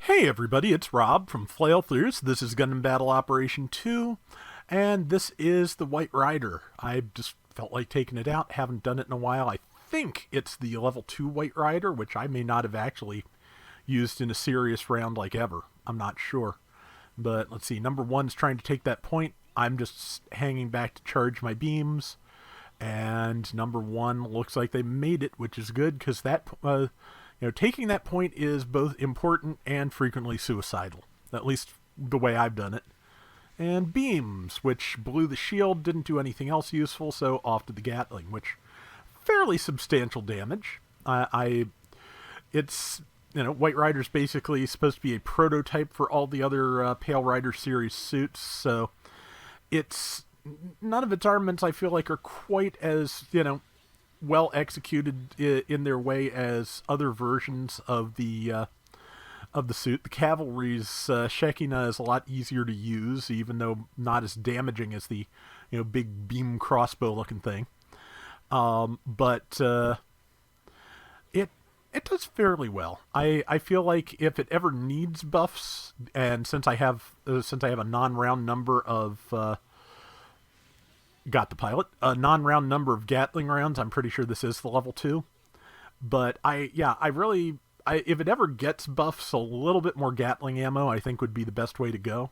Hey everybody, it's Rob from Flailthroughs. This is Gundam Battle Operation 2, and this is the White Rider. I just felt like taking it out, haven't done it in a while. I think it's the level 2 White Rider, which I may not have actually used in a serious round like ever. I'm not sure. But let's see, number 1's trying to take that point. I'm just hanging back to charge my beams, and number 1 looks like they made it, which is good because taking that point is both important and frequently suicidal. At least the way I've done it. And beams, which blew the shield, didn't do anything else useful, so off to the Gatling, which fairly substantial damage. It's White Rider's basically supposed to be a prototype for all the other Pale Rider series suits, so it's none of its armaments I feel like are quite as well executed in their way as other versions of the suit. The cavalry's Shekinah is a lot easier to use, even though not as damaging as the big beam crossbow looking thing. But it does fairly well. I feel like if it ever needs buffs, and since I have a non-round number of got the pilot. A non-round number of Gatling rounds. I'm pretty sure this is the level 2. But if it ever gets buffs, a little bit more Gatling ammo I think would be the best way to go.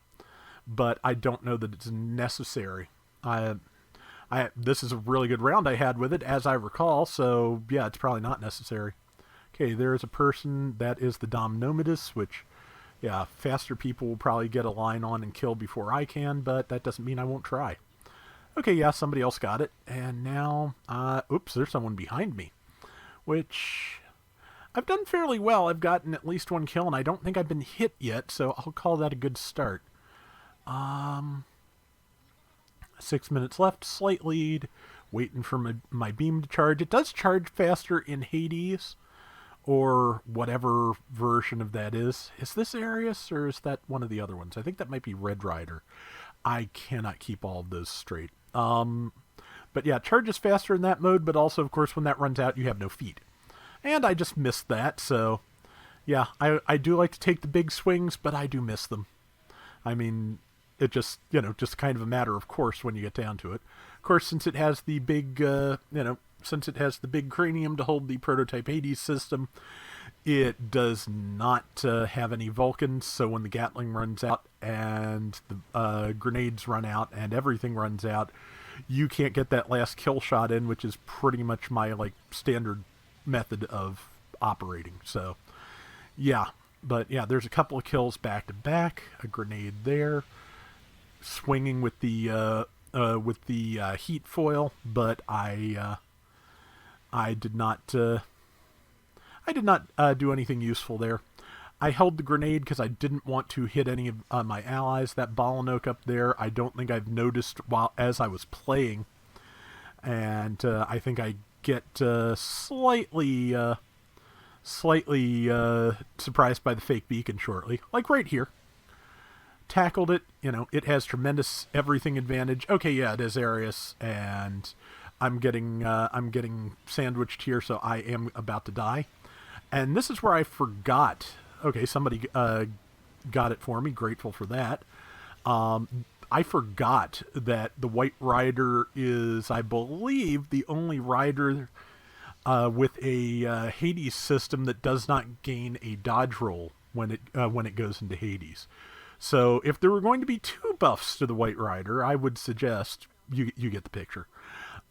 But I don't know that it's necessary. This is a really good round I had with it, as I recall, so yeah, it's probably not necessary. Okay, there's a person. That is the Dom Nomadus, which, yeah, faster people will probably get a line on and kill before I can, but that doesn't mean I won't try. Okay, yeah, somebody else got it. And now, oops, there's someone behind me. Which, I've done fairly well. I've gotten at least one kill, and I don't think I've been hit yet, so I'll call that a good start. 6 minutes left, slight lead. Waiting for my beam to charge. It does charge faster in Hades, or whatever version of that is. Is this Arius, or is that one of the other ones? I think that might be Red Rider. I cannot keep all of those straight. But yeah, charges faster in that mode, but also, of course, when that runs out, you have no feet. And I just missed that, so yeah, I do like to take the big swings, but I do miss them. I mean, it just kind of a matter of course when you get down to it. Of course, since it has the big, cranium to hold the prototype Hades system, it does not have any Vulcans, so when the Gatling runs out and the grenades run out and everything runs out, you can't get that last kill shot in, which is pretty much my standard method of operating. So, yeah. But yeah, there's a couple of kills back to back. A grenade there, swinging with the heat foil, but I did not do anything useful there. I held the grenade because I didn't want to hit any of my allies. That Balanoke up there, I don't think I've noticed as I was playing. And I think I get slightly surprised by the fake beacon shortly. Like right here. Tackled it. It has tremendous everything advantage. Okay, yeah, it is Arius, and I'm getting sandwiched here, so I am about to die. And this is where I forgot. Okay, somebody got it for me. Grateful for that. I forgot that the White Rider is, I believe, the only rider with a Hades system that does not gain a dodge roll when it goes into Hades. So if there were going to be 2 buffs to the White Rider, I would suggest you get the picture.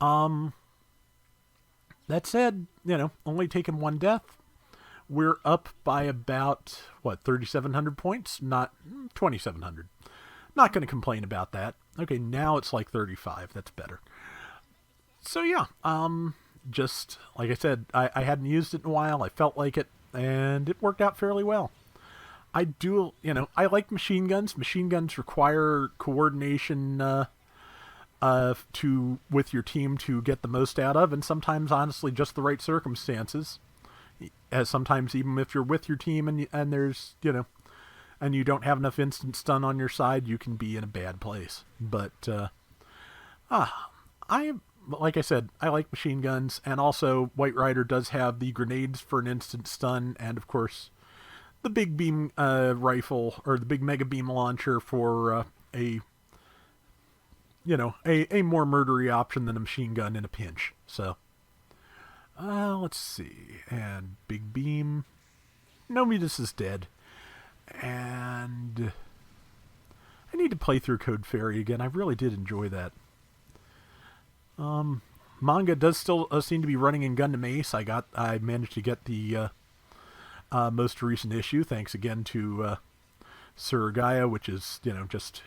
That said, only taken 1 death. We're up by about, 3,700 points? Not 2,700. Not going to complain about that. Okay, now it's like 35. That's better. So yeah, just like I said, I hadn't used it in a while. I felt like it, and it worked out fairly well. I like machine guns. Machine guns require coordination with your team to get the most out of, and sometimes, honestly, just the right circumstances. As sometimes, even if you're with your team and there's and you don't have enough instant stun on your side, you can be in a bad place. But like I said, I like machine guns, and also White Rider does have the grenades for an instant stun, and of course the big beam rifle, or the big mega beam launcher for a a more murdery option than a machine gun in a pinch. So let's see. And big beam. Nomidas is dead. And I need to play through Code Fairy again. I really did enjoy that. Manga does still seem to be running in Gundam Ace. I managed to get the most recent issue, thanks again to Surugaya, which is, just,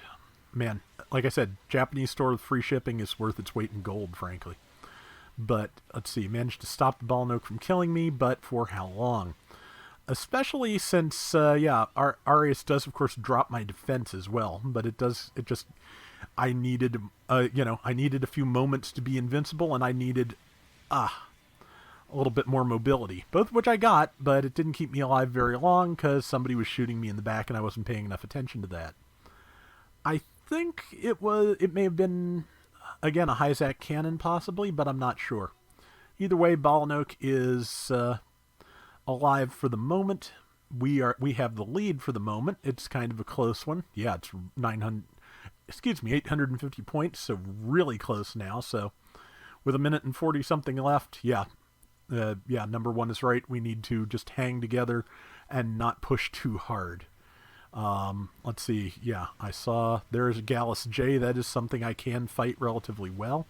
man, like I said, Japanese store with free shipping is worth its weight in gold, frankly. But, let's see, managed to stop the Balnoke from killing me, but for how long? Especially since, Arius does, of course, drop my defense as well, but I needed, I needed a few moments to be invincible, and I needed, a little bit more mobility. Both of which I got, but it didn't keep me alive very long, because somebody was shooting me in the back, and I wasn't paying enough attention to that. I think it may have been, again, a Hyzak cannon, possibly, but I'm not sure. Either way, Balnoke is, alive for the moment. We have the lead for the moment. It's kind of a close one. Yeah, it's 850 points, so really close now. So with a minute and 40 something left, number one is right. We need to just hang together and not push too hard. Let's see. Yeah, I saw there's a Gallus J. That is something I can fight relatively well.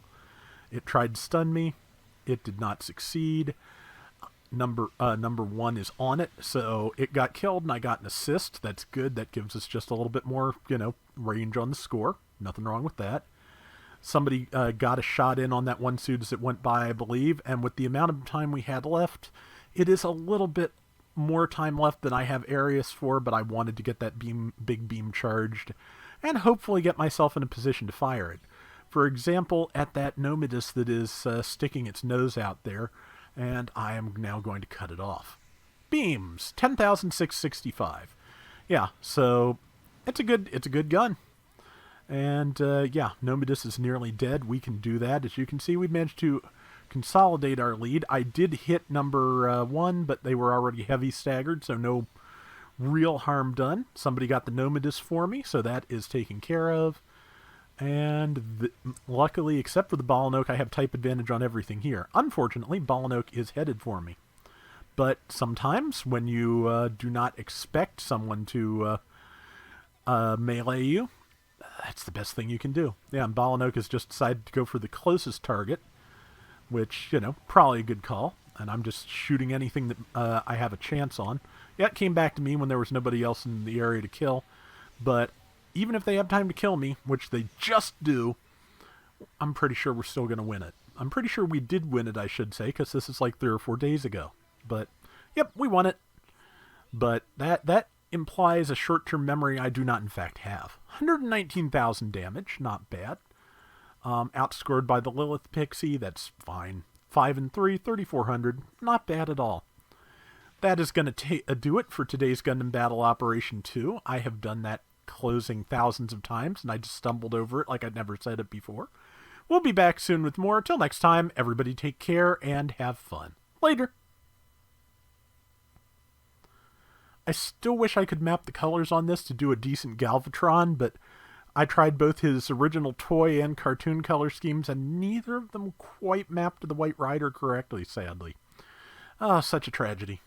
It tried to stun me. It did not succeed. Number one is on it, so it got killed and I got an assist. That's good. That gives us just a little bit more, range on the score. Nothing wrong with that. Somebody got a shot in on that one suit as it went by, I believe, and with the amount of time we had left, it is a little bit more time left than I have Arius for, but I wanted to get that big beam charged and hopefully get myself in a position to fire it. For example, at that Nomidas that is sticking its nose out there, and I am now going to cut it off. Beams, 10,665. Yeah, so it's a good gun. And Nomidas is nearly dead. We can do that. As you can see, we managed to consolidate our lead. I did hit number one, but they were already heavy staggered, so no real harm done. Somebody got the Nomidas for me, so that is taken care of. And luckily, except for the Balnoke, I have type advantage on everything here. Unfortunately, Balnoke is headed for me. But sometimes, when you do not expect someone to melee you, that's the best thing you can do. Yeah, and Balnoke has just decided to go for the closest target, which, probably a good call. And I'm just shooting anything that I have a chance on. Yeah, it came back to me when there was nobody else in the area to kill. But even if they have time to kill me, which they just do, I'm pretty sure we're still going to win it. I'm pretty sure we did win it, I should say, because this is like 3 or 4 days ago. But, yep, we won it. But that implies a short-term memory I do not, in fact, have. 119,000 damage, not bad. Outscored by the Lilith Pixie, that's fine. 5 and 3, 3,400, not bad at all. That is going to do it for today's Gundam Battle Operation 2. I have done that closing thousands of times, and I just stumbled over it like I'd never said it before. We'll be back soon with more. Till next time, everybody take care and have fun. Later. I still wish I could map the colors on this to do a decent Galvatron, but I tried both his original toy and cartoon color schemes, and neither of them quite mapped to the White Rider correctly, sadly. Ah, such a tragedy.